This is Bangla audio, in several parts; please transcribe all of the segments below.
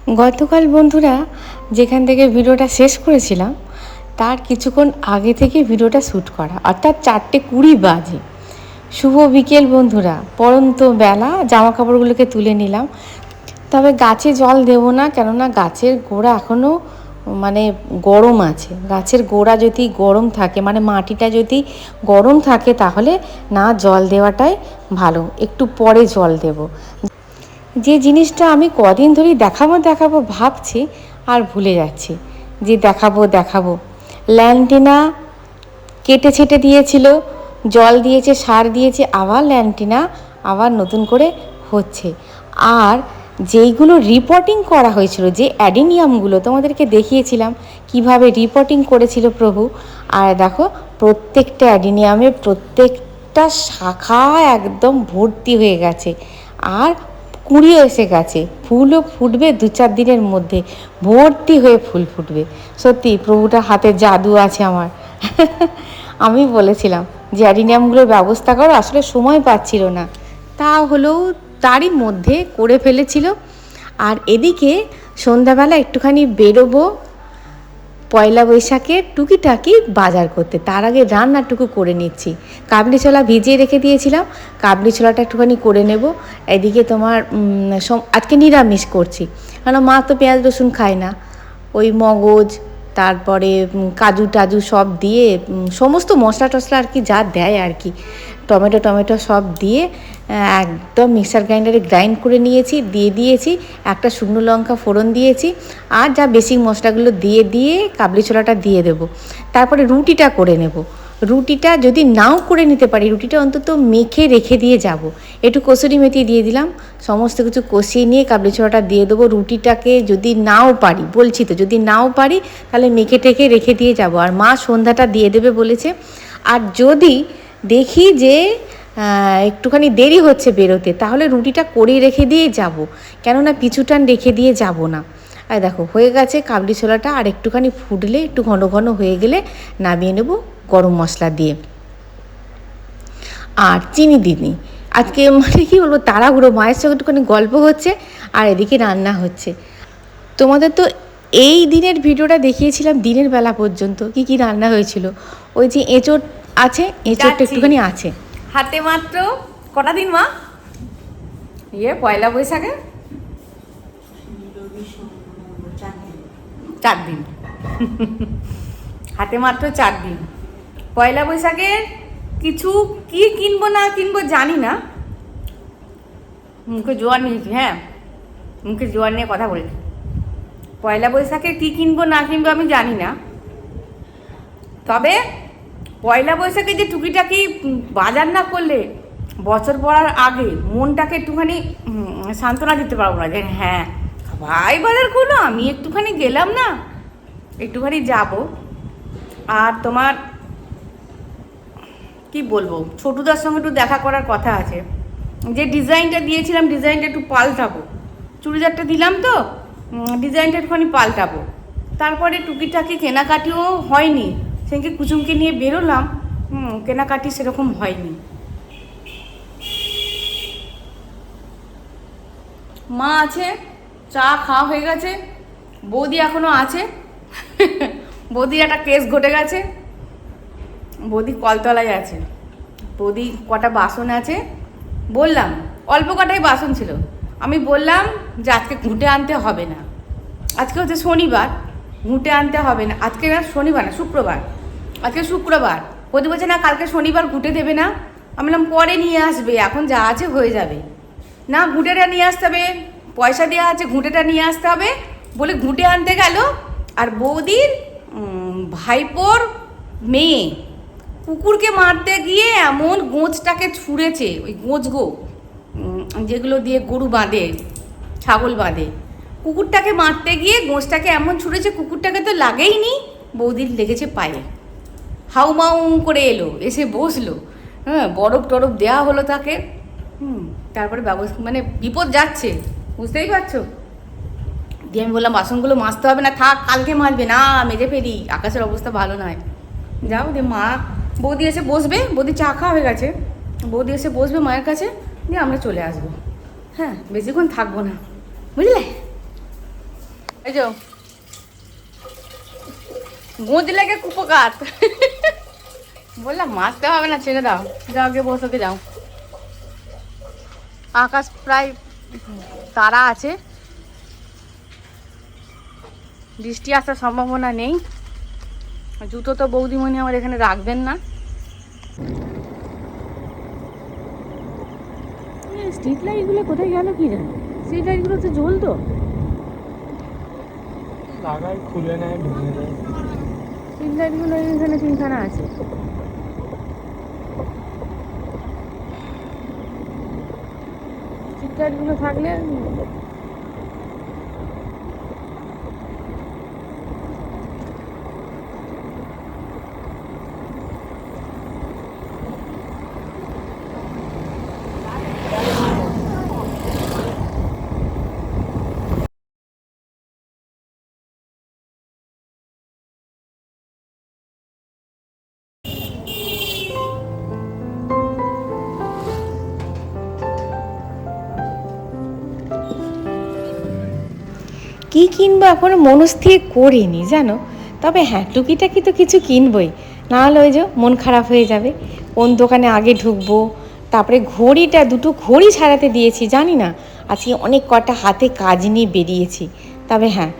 গতকাল বন্ধুরা যেখান থেকে ভিডিওটা শেষ করেছিলাম তার কিছুক্ষণ আগে থেকে ভিডিওটা শ্যুট করা, অর্থাৎ 4:20 বাজে। শুভ বিকেল বন্ধুরা, পড়ন্ত বেলা। জামা কাপড়গুলোকে তুলে নিলাম, তবে গাছে জল দেবো না, কেননা গাছের গোড়া এখনও গরম আছে। গাছের গোড়া যদি গরম থাকে, মাটিটা যদি গরম থাকে, তাহলে না জল দেওয়াটাই ভালো। একটু পরে জল দেব। যে জিনিসটা আমি কদিন ধরেই দেখাবো ভাবছি, আর ভুলে যাচ্ছি যে দেখাবো। ল্যান্টিনা কেটে ছেটে দিয়েছিল, জল দিয়েছে, সার দিয়েছে, আবার ল্যান্টিনা আবার নতুন করে হচ্ছে। আর যেইগুলো রিপোর্টিং করা হয়েছিল, যে অ্যাডিনিয়ামগুলো তোমাদেরকে দেখিয়েছিলাম কিভাবে রিপোর্টিং করেছিল প্রভু, আর দেখো প্রত্যেকটা অ্যাডিনিয়ামে প্রত্যেকটা শাখা একদম ভর্তি হয়ে গেছে, আর কুড়িয়ে এসে গেছে। ফুলও ফুটবে 2-4 দিনের মধ্যে, ভর্তি হয়ে ফুল ফুটবে। সত্যি প্রভুটার হাতে জাদু আছে আমার। আমি বলেছিলাম যে অ্যাডিনিয়ামগুলোর ব্যবস্থা করো, আসলে সময় পাচ্ছিল না, তা হলেও তারই মধ্যে করে ফেলেছিল। আর এদিকে সন্ধ্যাবেলা একটুখানি বেরোবো পয়লা বৈশাখের টুকিটাকি বাজার করতে। তার আগে রান্নাটুকু করে নিচ্ছি। কাবলি ছোলা ভিজিয়ে রেখে দিয়েছিলাম, কাবলি ছোলাটা একটুখানি করে নেব। এদিকে তোমার আজকে নিরামিষ করছি, কারণ মা তো পেঁয়াজ রসুন খায় না। ওই মগজ, তারপরে কাজু টাজু সব দিয়ে, সমস্ত মশলা টশলা আর কি যা দেয় আর কি, টমেটো সব দিয়ে একদম মিক্সার গ্রাইন্ডারে গ্রাইন্ড করে দিয়েছি। একটা শুকনো লঙ্কা ফোড়ন দিয়েছি, আর যা বেসিক মশলাগুলো দিয়ে কাবলি ছোলাটা দিয়ে দেবো। তারপরে রুটিটা করে নেব। রুটিটা যদি নাও করে নিতে পারি, রুটিটা অন্তত মেখে রেখে দিয়ে যাব। একটু কসুরি মেথি দিয়ে দিলাম, সমস্ত কিছু কষিয়ে নিয়ে কাবলি ছোলাটা দিয়ে দেবো। রুটিটাকে যদি নাও পারি, বলছি তো, যদি নাও পারি তাহলে মেখে টেখে রেখে দিয়ে যাব। আর মা সন্ধ্যাটা দিয়ে দেবে বলেছে। আর যদি দেখি যে একটুখানি দেরি হচ্ছে বেরোতে, তাহলে রুটিটা করে রেখে দিয়ে যাব, কেননা পিছুটান রেখে দিয়ে যাব না। আর দেখো হয়ে গেছে কাবলি ছোলাটা, আর একটুখানি ফুটলে, একটু ঘন ঘন হয়ে গেলে নামিয়ে নেব গরম মশলা দিয়ে। আর চিনি দিইনি আজকে, কি বলবো, তাড়াহুড়ো। মায়ের সঙ্গে একটুখানি গল্প হচ্ছে আর এদিকে রান্না হচ্ছে। তোমাদের তো এই দিনের ভিডিওটা দেখিয়েছিলাম দিনের বেলা পর্যন্ত কি কি রান্না হয়েছিল। ওই যে এঁচোড় আছে, এঁচোড়টা একটুখানি আছে হাতে। মাত্র কটা দিন মা পয়লা বৈশাখে? 4 দিন। হাতে মাত্র 4 দিন। পয়লা বৈশাখে কিছু কি কিনবো না কিনবো জানি না, মুখে জোয়ার নিয়েছি। হ্যাঁ, মুখে জোয়ার নিয়ে কথা বলেছি। পয়লা বৈশাখে কি কিনবো না কিনবো আমি জানি না, তবে পয়লা বৈশাখে যে টুকিটাকি বাজার না করলে বছর পড়ার আগে মনটাকে একটুখানি সান্ত্বনা দিতে পারবো না, যে হ্যাঁ সবাই বাজার করলো, আমি একটুখানি গেলাম না, একটুখানি যাব। আর তোমার কি বলবো, ছোটুদার সঙ্গে একটু দেখা করার কথা আছে। যে ডিজাইনটা দিয়েছিলাম, ডিজাইনটা একটু পাল্টাবো। চুড়িদারটা দিলাম তো, ডিজাইনটা একটুখানি পাল্টাবো। তারপরে টুকিটাকি কেনাকাটিও হয়নি। সেদিনকে কুচুমকে নিয়ে বেরোলাম, কেনাকাটি সেরকম হয়নি। মা আছে, চা খাওয়া হয়ে গেছে, বৌদি এখনো আছে। বৌদির একটা কেস ঘটে গেছে, বৌদি কলতলায় আছে। বৌদি কটা বাসন আছে, বললাম অল্প কটাই বাসন ছিল, আমি বললাম যে আজকে ঘুঁটে আনতে হবে না, আজকে হচ্ছে শনিবার, ঘুঁটে আনতে হবে না। আজকে না শনিবার না, শুক্রবার, আজকে শুক্রবার। বৌদি বলছে না কালকে শনিবার ঘুঁটে দেবে না। আমি বললাম পরে নিয়ে আসবে, এখন যা আছে হয়ে যাবে। না ঘুঁটেটা নিয়ে আসতে হবে, পয়সা দেওয়া আছে, ঘুঁটেটা নিয়ে আসতে হবে বলে ঘুঁটে আনতে গেল। আর বৌদির ভাইপোর মেয়ে কুকুরকে মারতে গিয়ে এমন গোঁজটাকে ছুঁড়েছে, ওই গোঁজগো যেগুলো দিয়ে গরু বাঁধে, ছাগল বাঁধে, কুকুরটাকে মারতে গিয়ে গোঁজটাকে এমন ছুঁড়েছে, কুকুরটাকে তো লাগেইনি, বৌদির লেগেছে পায়ে। হাউমাউ করে এলো, এসে বসলো। হ্যাঁ, বরফ টরফ দেওয়া হলো তাকে। তারপরে ব্যবস্থা, বিপদ যাচ্ছে, বুঝতেই পারছো। দিয়ে আমি বললাম বাসনগুলো মাজতে হবে না, থাক কালকে মাজবে, না মেজে ফেলি, আকাশের অবস্থা ভালো নয়। যাও দিয়ে মা, বৌদি এসে বসবে, বৌদি চা খাওয়া হয়ে গেছে, বৌদি এসে বসবে মায়ের কাছে, দিয়ে আমরা চলে আসবো। হ্যাঁ, বেশিক্ষণ থাকবো না, বুঝলে। এই যে গুঁজ লেগে কুপকাত বললাম মাছতে হবে না, ছেড়ে দাও, যাও গিয়ে বসে যাও। আকাশ প্রায় তারা আছে, বৃষ্টি আসার সম্ভাবনা নেই। জুতো তো বৌদিমণি আমার এখানে রাখবেন না। স্ট্রিট লাইটগুলো কোথায় গেল কি জানো? স্ট্রিট লাইটগুলো তো জ্বলতো, লাগাই খুলে নেয়, ভেঙে দেয়। স্ট্রিট লাইটগুলো এখানে তিনখানা আছে। স্ট্রিট লাইটগুলো থাকলে কি কিনবো এখনো মনস্থির করিনি জানো, তবে হ্যাঁ টুকিটাকি তো কিছু কিনবই, নাহলে ওই যে মন খারাপ হয়ে যাবে। কোন দোকানে আগে ঢুকবো, তারপরে ঘড়িটা, দুটো ঘড়ি সারাতে দিয়েছি, জানি না আজকে অনেক কটা হাতে কাজ নিয়ে বেরিয়েছি। তবে হ্যাঁ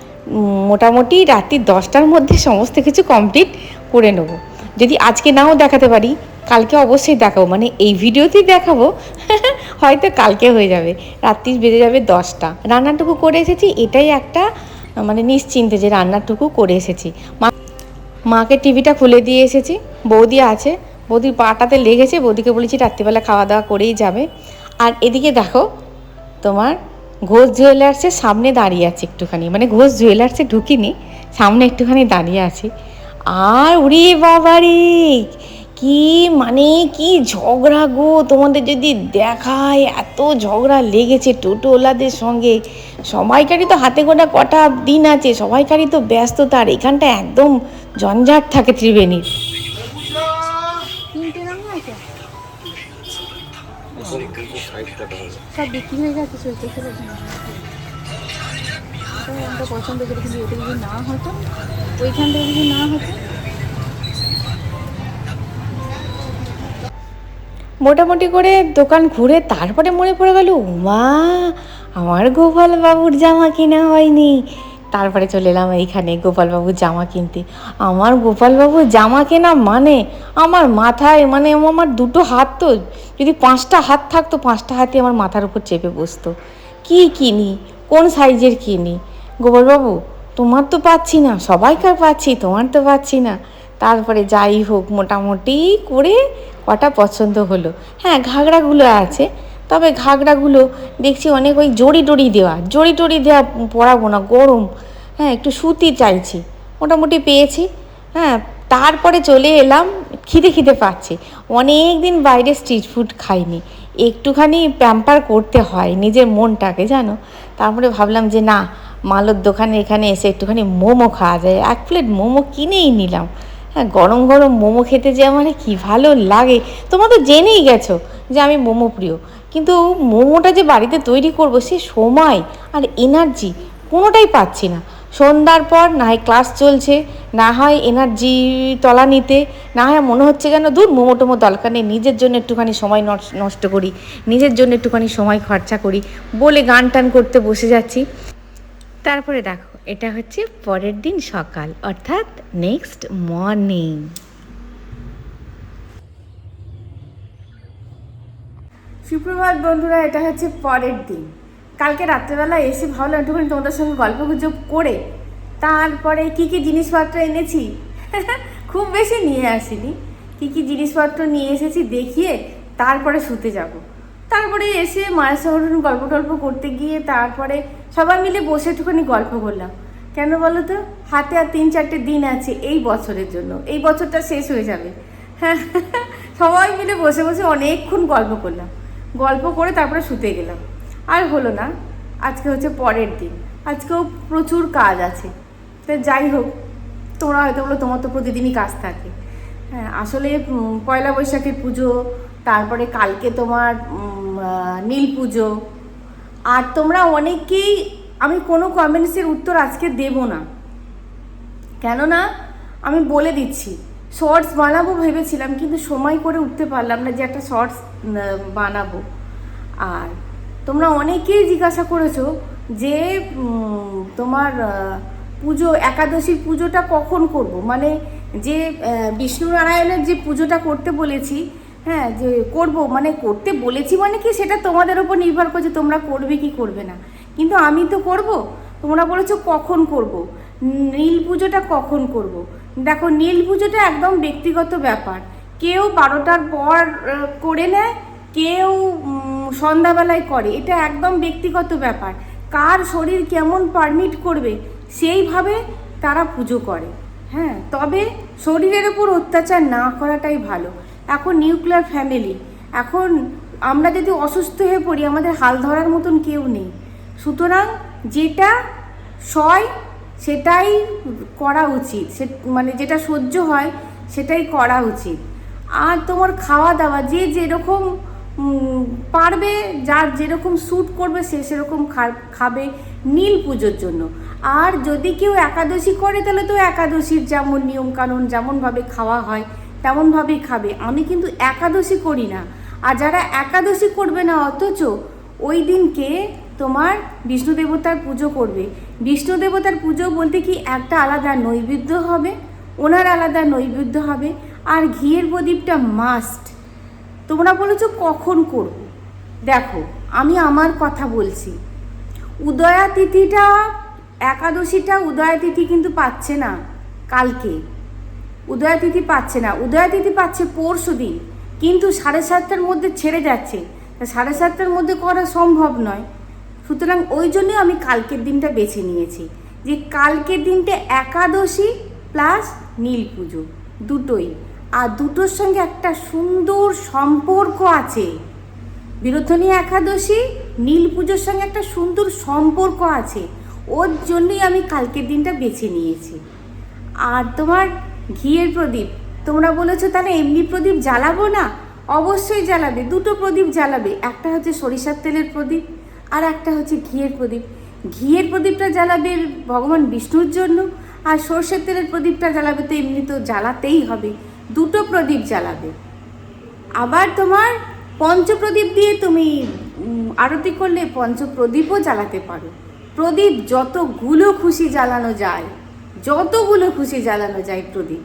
মোটামুটি রাত্রি 10টার মধ্যে সমস্ত কিছু কমপ্লিট করে নেবো। যদি আজকে নাও দেখাতে পারি, কালকে অবশ্যই দেখাবো, মানে এই ভিডিওতেই দেখাবো হয়তো কালকে হয়ে যাবে, রাত্রি বেজে যাবে 10টা। রান্নাটুকু করে এসেছি, এটাই একটা মানে নিশ্চিন্তে যে রান্নাটুকু করে এসেছি। মাকে টিভিটা খুলে দিয়ে এসেছি, বৌদি আছে, বৌদির পাটাতে লেগেছে, বৌদিকে বলেছি রাত্রিবেলা খাওয়া দাওয়া করেই যাবে। আর এদিকে দেখো তোমার ঘোষ জুয়েলার্সের সামনে দাঁড়িয়ে আছে একটুখানি, মানে ঘোষ জুয়েলার্সে ঢুকিনি, সামনে একটুখানি দাঁড়িয়ে আছি। আর উড়ি বাবারি কি মানে কি ঝগড়া গো, তোমাদের যদি দেখায়, এত ঝগড়া লেগেছে টোটোওয়ালাদের সঙ্গে। সবাইকারই তো হাতে গোনা কটা দিন আছে, সবাইকারই তো ব্যস্ততা, আর এখানটা একদম ঝঞ্ঝাট থাকে ত্রিবেণীর। সব বিক্রি হয়ে গেছে, চলতে চলেছে। আমরা পছন্দ করি, কিন্তু এটা যদি না হতো, ওইখান থেকে যদি না হতো। মোটামুটি করে দোকান ঘুরে তারপরে মনে পড়ে গেল, উমা আমার গোপাল বাবুর জামা কেনা হয়নি। তারপরে চলে এলাম এইখানে গোপালবাবুর জামা কিনতে। আমার গোপালবাবুর জামা কেনা মানে আমার মাথায়, মানে আমার দুটো হাত, তো যদি 5টা হাত থাকতো 5টা হাতই আমার মাথার উপর চেপে বসতো। কি কিনি, কোন সাইজের কিনি, গোপালবাবু তোমার তো পাচ্ছি না, সবাইকার পাচ্ছি, তোমার তো পাচ্ছি না। তারপরে যাই হোক মোটামুটি করে কটা পছন্দ হলো। হ্যাঁ ঘাগরাগুলো আছে, তবে ঘাগরাগুলো দেখছি অনেক ওই জড়ি টড়ি দেওয়া, জড়ি টড়ি দেওয়া পরাবো না, গরম। হ্যাঁ একটু সুতি চাইছি, মোটামুটি পেয়েছি। হ্যাঁ তারপরে চলে এলাম, খিদে খিদে পাচ্ছে, অনেক দিন বাইরে স্ট্রিট ফুড খাইনি, একটুখানি প্যাম্পার করতে হয় নিজের মনটাকে জানো। তারপরে ভাবলাম যে না, মালোর দোকানে এখানে এসে একটুখানি মোমো খাওয়া যায়, 1 প্লেট মোমো কিনেই নিলাম। হ্যাঁ গরম গরম মোমো খেতে যে আমার কী ভালো লাগে। তোমরা তো জেনেই গেছো যে আমি মোমো প্রিয়, কিন্তু মোমোটা যে বাড়িতে তৈরি করব সে সময় আর এনার্জি কোনোটাই পাচ্ছি না। সন্ধ্যার পর না হয় ক্লাস চলছে, না হয় এনার্জি তলা নিতে, না হয় মনে হচ্ছে যেন দূর মোমো টোমো দরকার নেই, নিজের জন্য একটুখানি সময় নষ্ট করি, নিজের জন্য একটুখানি সময় খরচা করি বলে গান টান করতে বসে যাচ্ছি। তারপরে দেখো এটা হচ্ছে পরের দিন সকাল, অর্থাৎ নেক্সট মর্নিং। সুপ্রভাত বন্ধুরা, এটা হচ্ছে পরের দিন। কালকে রাত্রেবেলা এসে ভাবলাম একটুখানি তোমাদের সঙ্গে গল্প গুজব করে তারপরে কী কী জিনিসপত্র এনেছি খুব বেশি নিয়ে আসিনি, কী কী জিনিসপত্র নিয়ে এসেছি দেখিয়ে তারপরে শুতে যাব। তারপরে এসে মায়ের সঙ্গে গল্প টল্প করতে গিয়ে তারপরে সবাই মিলে বসে একটুখানি গল্প করলাম। কেন বলো তো, হাতে আর 3-4টে দিন আছে এই বছরের জন্য, এই বছরটা শেষ হয়ে যাবে। হ্যাঁ সবাই মিলে বসে বসে অনেকক্ষণ গল্প করলাম, গল্প করে তারপরে শুতে গেলাম। আর হলো না, আজকে হচ্ছে পরের দিন, আজকেও প্রচুর কাজ আছে। তো যাই হোক, তোমরা হয়তো বলো তোমার তো প্রতিদিনই কাজ থাকে। হ্যাঁ আসলে পয়লা বৈশাখের পুজো, তারপরে কালকে তোমার নীল পুজো, আর তোমরা অনেকেই আমি কোনো কমেন্টসের উত্তর আজকে দেব না, কেননা আমি বলে দিচ্ছি শর্টস বানাবো ভেবেছিলাম, কিন্তু সময় করে উঠতে পারলাম না যে একটা শর্টস বানাবো। আর তোমরা অনেকেই জিজ্ঞাসা করেছো যে তোমার পুজো, একাদশীর পুজোটা কখন করব, মানে যে বিষ্ণু নারায়ণের যে পুজোটা করতে বলেছি, হ্যাঁ যে করব, মানে করতে বলেছি মানে কি সেটা তোমাদের ওপর নির্ভর করছে তোমরা করবে কি করবে না, কিন্তু আমি তো করব। তোমরা বলেছো কখন করব, নীল পুজোটা কখন করব। দেখো নীল পুজোটা একদম ব্যক্তিগত ব্যাপার, কেউ 12টার পর করে নেয়, কেউ সন্ধ্যাবেলায় করে, এটা একদম ব্যক্তিগত ব্যাপার, কার শরীর কেমন পারমিট করবে সেইভাবে তারা পুজো করে। হ্যাঁ, তবে শরীরের উপর অত্যাচার না করাটাই ভালো। এখন নিউক্লিয়ার ফ্যামিলি, এখন আমরা যদি অসুস্থ হয়ে পড়ি আমাদের হাল ধরার মতন কেউ নেই, সুতরাং যেটা সয় সেটাই করা উচিত, সে মানে যেটা সহ্য হয় সেটাই করা উচিত। আর তোমার খাওয়া দাওয়া যে যেরকম পারবে, যার যেরকম স্যুট করবে সে সেরকম খাবে নীল পুজোর জন্য। আর যদি কেউ একাদশী করে তাহলে তো একাদশীর যেমন নিয়মকানুন যেমনভাবে খাওয়া হয় তেমনভাবেই খাবে। আমি কিন্তু একাদশী করি না, আর যারা একাদশী করবে না অথচ ওই দিনকে তোমার বিষ্ণু দেবতার পুজো করবে, বিষ্ণু দেবতার পুজো বলতে কি একটা আলাদা নৈবেদ্য হবে, ওনার আলাদা নৈবেদ্য হবে, আর ঘিয়ের প্রদীপটা মাস্ট। তোমরা বলেছো কখন করব, দেখো আমি আমার কথা বলছি, উদয়া তিথিটা, একাদশীটা উদয়া তিথি কিন্তু পাচ্ছে না কালকে, উদয়া তিথি পাচ্ছে না, উদয়া তিথি পাচ্ছে পরশু দিন, কিন্তু 7:30টার মধ্যে ছেড়ে যাচ্ছে, 7:30টার মধ্যে করা সম্ভব নয়। সুতরাং ওই জন্যই আমি কালকের দিনটা বেছে নিয়েছি, যে কালকের দিনটা একাদশী প্লাস নীল পুজো দুটোই, আর দুটোর সঙ্গে একটা সুন্দর সম্পর্ক আছে। বিরোধনী একাদশী নীল পুজোর সঙ্গে একটা সুন্দর সম্পর্ক আছে, ওর জন্যই আমি কালকের দিনটা বেছে নিয়েছি। আর তোমার ঘিয়ের প্রদীপ, তোমরা বলেছো তাহলে এমনি প্রদীপ জ্বালাবো না, অবশ্যই জ্বালাবে, দুটো প্রদীপ জ্বালাবে, একটা হচ্ছে সরিষার তেলের প্রদীপ আর একটা হচ্ছে ঘিয়ের প্রদীপ। ঘিয়ের প্রদীপটা জ্বালাবে ভগবান বিষ্ণুর জন্য, আর সরষের তেলের প্রদীপটা জ্বালাবে তো এমনি তো জ্বালাতেই হবে, দুটো প্রদীপ জ্বালাবে। আবার তোমার পঞ্চপ্রদীপ দিয়ে তুমি আরতি করলে পঞ্চপ্রদীপও জ্বালাতে পারো, প্রদীপ যতগুলো খুশি জ্বালানো যায়, যতগুলো খুশি জ্বালানো যায় প্রদীপ।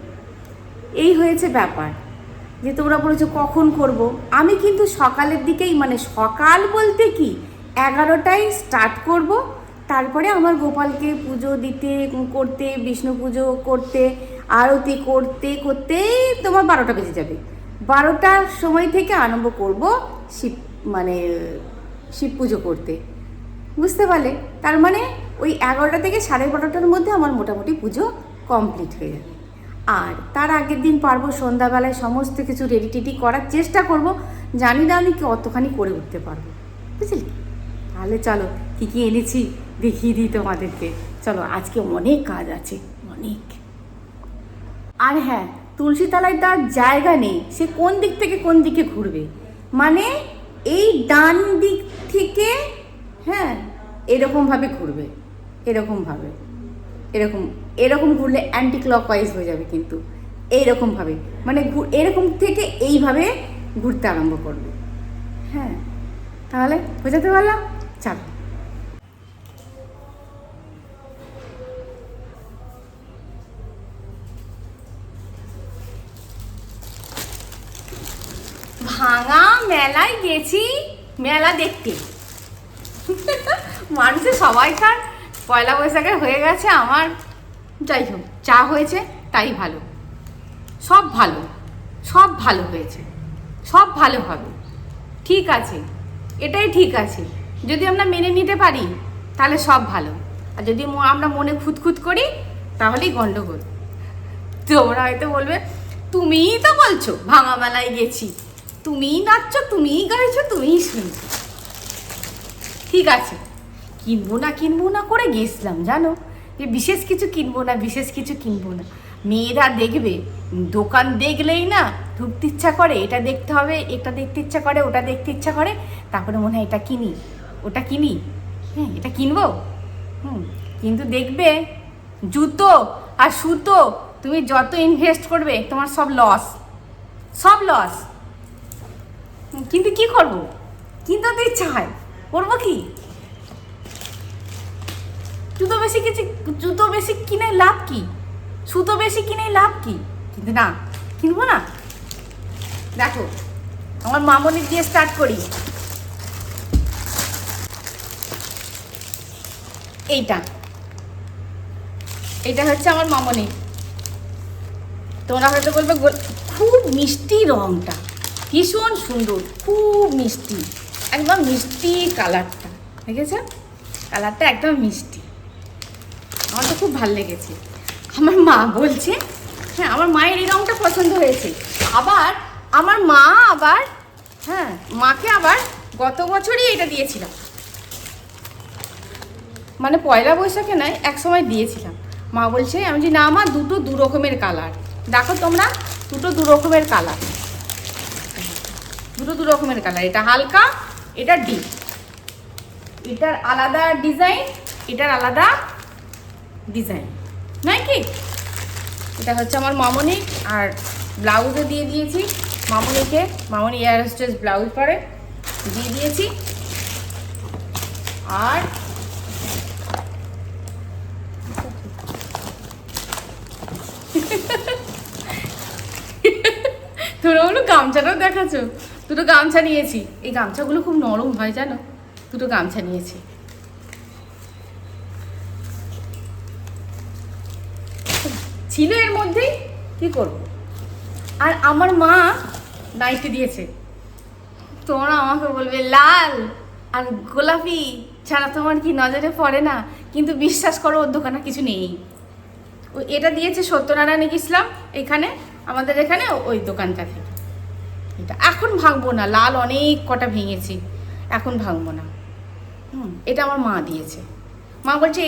এই হয়েছে ব্যাপার, যে তোমরা বলেছো কখন করব, আমি কিন্তু সকালের দিকেই, মানে সকাল বলতে কি 11টায় স্টার্ট করব, তারপরে আমার গোপালকে পুজো দিতে করতে, বিষ্ণু পুজো করতে, আরতি করতে করতে তোমার 12টা বেজে যাবে। 12টার সময় থেকে আরম্ভ করব শিব পুজো করতে, বুঝতে পারলে? তার মানে ওই 11টা থেকে 12:30টার মধ্যে আমার মোটামুটি পুজো কমপ্লিট হয়ে যাবে। আর তার আগের দিন পারবো সন্ধ্যাবেলায় সমস্ত কিছু রেডি টেডি করার চেষ্টা করব, জানি না আমি কতখানি করে উঠতে পারবো, বুঝলি? তাহলে চলো কী কী এনেছি দেখিয়ে দিই তোমাদেরকে। চলো, আজকে অনেক কাজ আছে, অনেক। আর হ্যাঁ, তুলসী তলায় তার জায়গা নেই, সে কোন দিক থেকে কোন দিকে ঘুরবে, মানে এই ডান দিক থেকে, হ্যাঁ এরকমভাবে ঘুরবে, এরকমভাবে, এরকম এরকম ঘুরলে অ্যান্টি ক্লকওয়াইজ হয়ে যাবে, কিন্তু এইরকমভাবে, মানে এরকম থেকে এইভাবে ঘুরতে আরম্ভ করবে। হ্যাঁ, তাহলে বোঝাতে পারলাম? চলো। ভাঙা মেলায় গেছি মেলা দেখতে, মানুষের সবাইকার পয়লা বৈশাখে হয়ে গেছে, আমার যাই হোক যা হয়েছে তাই ভালো, সব ভালো, সব ভালো হয়েছে, সব ভালো হবে, ঠিক আছে, এটাই ঠিক আছে। যদি আমরা মেনে নিতে পারি তাহলে সব ভালো, আর যদি আমরা মনে খুঁতখুত করি তাহলেই গন্ডগোল। তোমরা হয়তো বলবে তুমিই তো বলছো ভাঙা মেলায় গেছি, তুমিই নাচছো, তুমিই গাইছো, তুমিই শুনছো, ঠিক আছে, কিনবো না করে গেছিলাম, জানো, যে বিশেষ কিছু কিনবো না, বিশেষ কিছু কিনবো না। মেয়েরা দেখবে দোকান দেখলেই না ঢুকতে ইচ্ছা করে, এটা দেখতে হবে, এটা দেখতে ইচ্ছা করে, ওটা দেখতে ইচ্ছা করে, তারপরে মনে হয় এটা কিনি, ওটা কিনি, হ্যাঁ এটা কিনবো, কিন্তু দেখবে জুতো আর সুতো তুমি যত ইনভেস্ট করবে তোমার সব লস, সব লস। কিন্তু কি করব, কিনতে তো ইচ্ছা হয়, করবো কি? জুতো বেশি কিনে লাভ কি, সুতো বেশি কিনে লাভ কি? কিন্তু না, কিনবো না। দেখো আমার মামনির দিয়ে স্টার্ট করি। এইটা হচ্ছে আমার মামনি। তোমরা হয়তো বলবে খুব মিষ্টি রঙটা, ভীষণ সুন্দর, খুব মিষ্টি, একদম মিষ্টি কালারটা, দেখেছো? কালারটা একদম মিষ্টি, আমার তো খুব ভালো লেগেছে। আমার মা বলছে, হ্যাঁ আমার মায়ের এই রঙটা পছন্দ হয়েছে। আবার আমার মা আবার, হ্যাঁ মাকে আবার গত বছরই এটা দিয়েছিলাম, মানে পয়লা বৈশাখে নয়, এক সময় দিয়েছিলাম। মা বলছে, আমি যে না মা, দুটো দু রকমের কালার, দেখো তোমরা, দুটো দু রকমের কালার, দুটো দু রকমের কালার, এটা হালকা, এটা ডিপ, এটার আলাদা ডিজাইন, এটার আলাদা ডিজাইন, নয় কি? এটা হচ্ছে আমার মামনি। আর ব্লাউজও দিয়ে দিয়েছি মামনিকে, মামনি এয়ার হোস্টেস ব্লাউজ পরে দিয়ে দিয়েছি। আর তোমরা বলো গামছাটাও দেখাচ্ছো, দুটো গামছা নিয়েছি। এই গামছাগুলো খুব নরম হয় জানো, দুটো গামছা নিয়েছি। ছিল এর মধ্যেই, কি করব। আর আমার মা নাইটি দিয়েছে। তোমরা আমাকে বলবে লাল আর গোলাপি ছাড়া তোমার কি নজরে পড়ে না, কিন্তু বিশ্বাস করো ওর দোকানে কিছু নেই। ও এটা দিয়েছে সত্যনারায়ণ ইসলাম, এখানে আমাদের এখানে ওই দোকানটা থেকে। এটা এখন ভাঙবো না, লাল অনেক কটা ভেঙেছি, এখন ভাঙবো না। এটা আমার মা দিয়েছে। মা বলছে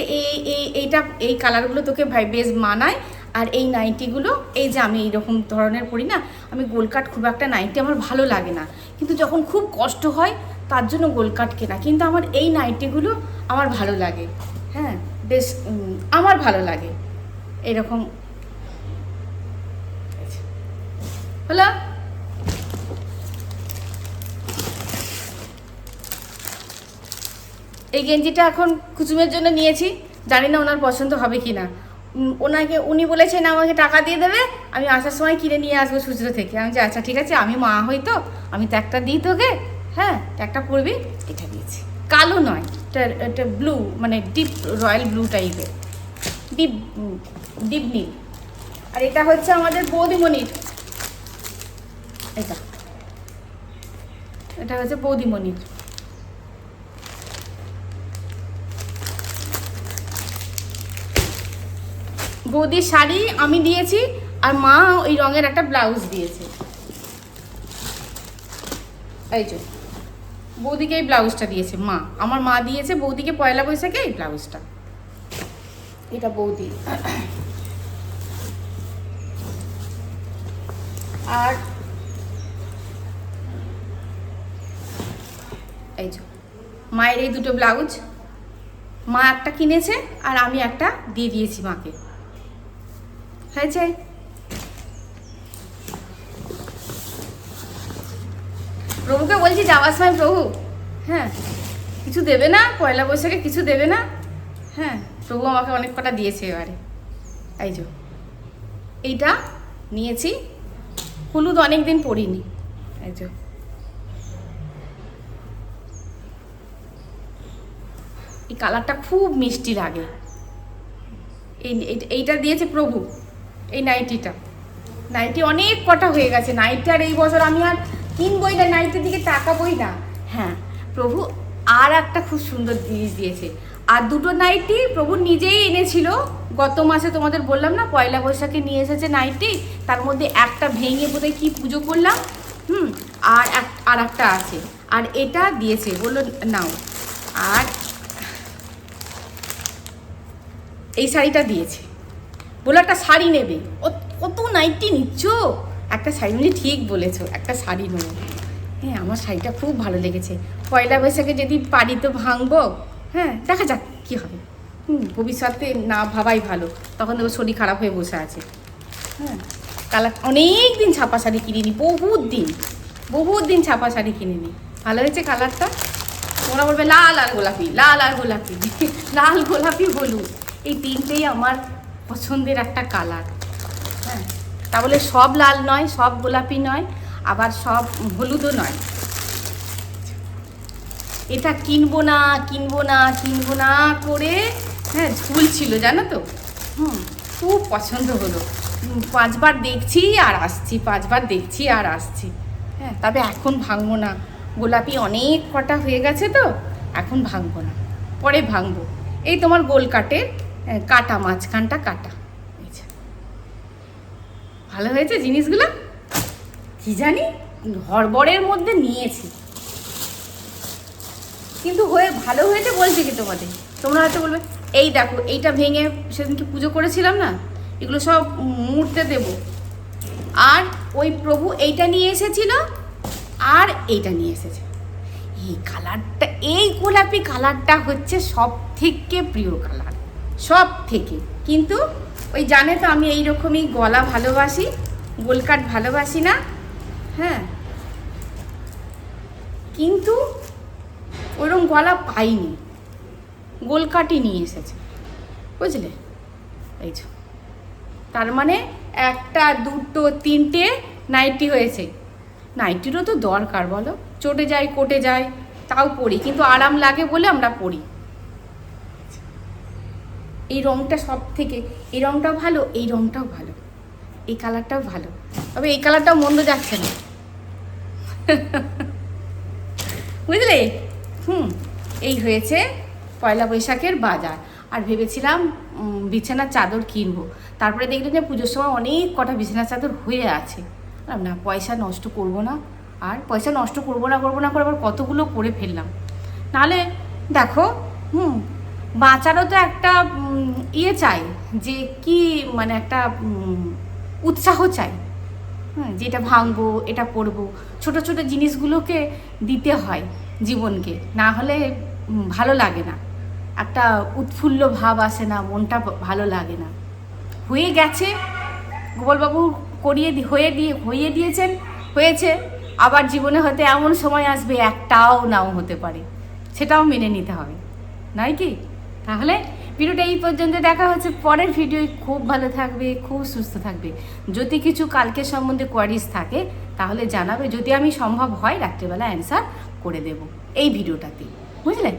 এই কালারগুলো তোকে ভাই বেশ মানায়, আর এই নাইটিগুলো, এই যে আমি এইরকম ধরনের পরি না, আমি গোলকাট খুব একটা নাইটি আমার ভালো লাগে না, কিন্তু যখন খুব কষ্ট হয় তার জন্য গোলকাট কেনা, কিন্তু আমার এই নাইটিগুলো আমার ভালো লাগে, হ্যাঁ বেশ আমার ভালো লাগে এরকম। হলো এই গেঞ্জিটা এখন কুচুমের জন্য নিয়েছি, জানি না ওনার পছন্দ হবে কি না। উনি বলেছেন আমাকে টাকা দিয়ে দেবে, আমি আসার সময় কিনে নিয়ে আসবো খুচরো থেকে। আমি যে আচ্ছা ঠিক আছে, আমি মা হই তো, আমি তো একটা দিই তোকে, হ্যাঁ একটা পরবি। এটা দিয়েছি, কালো নয়, এটা ব্লু, মানে ডিপ রয়্যাল ব্লু টাইপের, ডিপ ডিপ নীল। আর এটা হচ্ছে আমাদের বৌদিমণির, এটা হচ্ছে বৌদিমণির। বৌদির শাড়ি আমি দিয়েছি, আর মা ওই রঙের একটা ব্লাউজ দিয়েছে। এই যে বৌদিকে এই ব্লাউজটা দিয়েছে মা, আমার মা দিয়েছে বৌদিকে পয়লা বৈশাখে এই ব্লাউজটা। এটা বৌদি। আর এই যে মায়ের এই দুটো ব্লাউজ, মা একটা কিনেছে আর আমি একটা দিয়ে দিয়েছি মাকে, হয়েছে। প্রভুকে বলছি যাওয়ার সময়, প্রভু হ্যাঁ কিছু দেবে না, পয়লা বৈশাখে কিছু দেবে না? হ্যাঁ প্রভু আমাকে অনেক কটা দিয়েছে এবারে। এই যে এইটা নিয়েছি, হলুদ অনেক দিন পরিনি। এই যে এই কালারটা খুব মিষ্টি লাগে। এইটা দিয়েছে প্রভু, এই নাইটিটা। নাইটি অনেক কটা হয়ে গেছে, নাইটি আর এই বছর আমি আর কিনবই না, নাইটির দিকে তাকাবই না। হ্যাঁ প্রভু আর একটা খুব সুন্দর জিনিস দিয়েছে, আর দুটো নাইটি প্রভু নিজেই এনেছিল গত মাসে, তোমাদের বললাম না পয়লা বৈশাখে নিয়ে এসেছে নাইটি, তার মধ্যে একটা ভেঙে বোধহয় কি পুজো করলাম, আর একটা আছে, আর এটা দিয়েছে, বললো নাও। আর এই শাড়িটা দিয়েছে, বললো একটা শাড়ি নেবে। কত নাইটি নিচ্ছ, একটা শাড়ি, মানে ঠিক বলেছো, একটা শাড়ি নেবো। হ্যাঁ আমার শাড়িটা খুব ভালো লেগেছে। পয়লা বৈশাখে যদি পারি তো ভাঙবো, হ্যাঁ দেখা যাক কী হবে। ভবিষ্যতে না ভাবাই ভালো, তখন দেখো শরীর খারাপ হয়ে বসে আছে। হ্যাঁ, কালার অনেক দিন ছাপা শাড়ি কিনিনি, বহুত দিন ছাপা শাড়ি কিনিনি। ভালো হয়েছে কালারটা। তোমরা বলবে লাল আর গোলাপি, লাল আর গোলাপি, লাল গোলাপি হলুদ, এই তিনটেই আমার পছন্দের একটা কালার। হ্যাঁ, তা বলে সব লাল নয়, সব গোলাপি নয়, আবার সব হলুদও নয়। এটা কিনবো না করে হ্যাঁ ঝুলছিল, জানো তো। খুব পছন্দ হলো, 5 বার দেখছি আর আসছি। হ্যাঁ, তবে এখন ভাঙবো না, গোলাপি অনেক কটা হয়ে গেছে তো, এখন ভাঙবো না, পরে ভাঙবো। এই তোমার গোল কাটের কাটা, মাঝখানটা কাটা। এই যে। ভালো হয়েছে জিনিসগুলো, কি জানি হড়বড়ের মধ্যে নিয়েছি, কিন্তু ভালো হয়েছে বলছি কি তোমাদের। তোমরা হয়তো বলবে এই দেখো এইটা ভেঙে সেদিনকে পুজো করেছিলাম না, এগুলো সব মুড়তে দেব। আর ওই প্রভু এইটা নিয়ে এসেছিল আর এইটা নিয়ে এসেছে। এই কালারটা, এই গোলাপি কালারটা হচ্ছে সব থেকে প্রিয় কালার, সব থেকে। কিন্তু ওই জানে তো আমি এইরকমই গলা ভালোবাসি, গোলকাট ভালোবাসি না। হ্যাঁ, কিন্তু ওরকম গলা পাইনি, গোলকাটি নিয়ে এসেছে, বুঝলে। এই যে, তার মানে 1, 2, 3টে নাইটি হয়েছে। নাইটিরও তো দরকার বলো, চটে যায় কোটে যায়, তাও পরি, কিন্তু আরাম লাগে বলে আমরা পরি। এই রঙটা সব থেকে, এই রঙটাও ভালো, এই রঙটাও ভালো, এই কালারটাও ভালো, তবে এই কালারটাও মন্দ যাচ্ছে না। বুঝলে। এই হয়েছে পয়লা বৈশাখের বাজার। আর ভেবেছিলাম বিছানার চাদর কিনবো, তারপরে দেখলাম যে পুজোর সময় অনেক কটা বিছানার চাদর হয়ে আছে। না, পয়সা নষ্ট করব না, আর পয়সা নষ্ট করবো না করে আবার কতগুলো করে ফেললাম। নাহলে দেখো বাঁচারও তো একটা ইয়ে চাই, যে কি মানে একটা উৎসাহ চাই। যেটা ভাঙবো, এটা পরবো, ছোট ছোট জিনিসগুলোকে দিতে হয় জীবনকে, না হলে ভালো লাগে না, একটা উৎফুল্ল ভাব আসে না, মনটা ভালো লাগে না। হয়ে গেছে, গোপালবাবু হয়ে দিয়েছেন, হয়েছে। আবার জীবনে হয়তো এমন সময় আসবে একটাও নাও হতে পারে, সেটাও মেনে নিতে হবে, নয় কি? তাহলে ভিডিওটা এই পর্যন্ত, দেখা হচ্ছে পরের ভিডিও। খুব ভালো থাকবে, খুব সুস্থ থাকবে। যদি কিছু কালকের সম্বন্ধে কোয়ারিজ থাকে তাহলে জানাবে, যদি আমি সম্ভব হয় রাত্রিবেলা অ্যান্সার করে দেব এই ভিডিওটাতে, বুঝলে।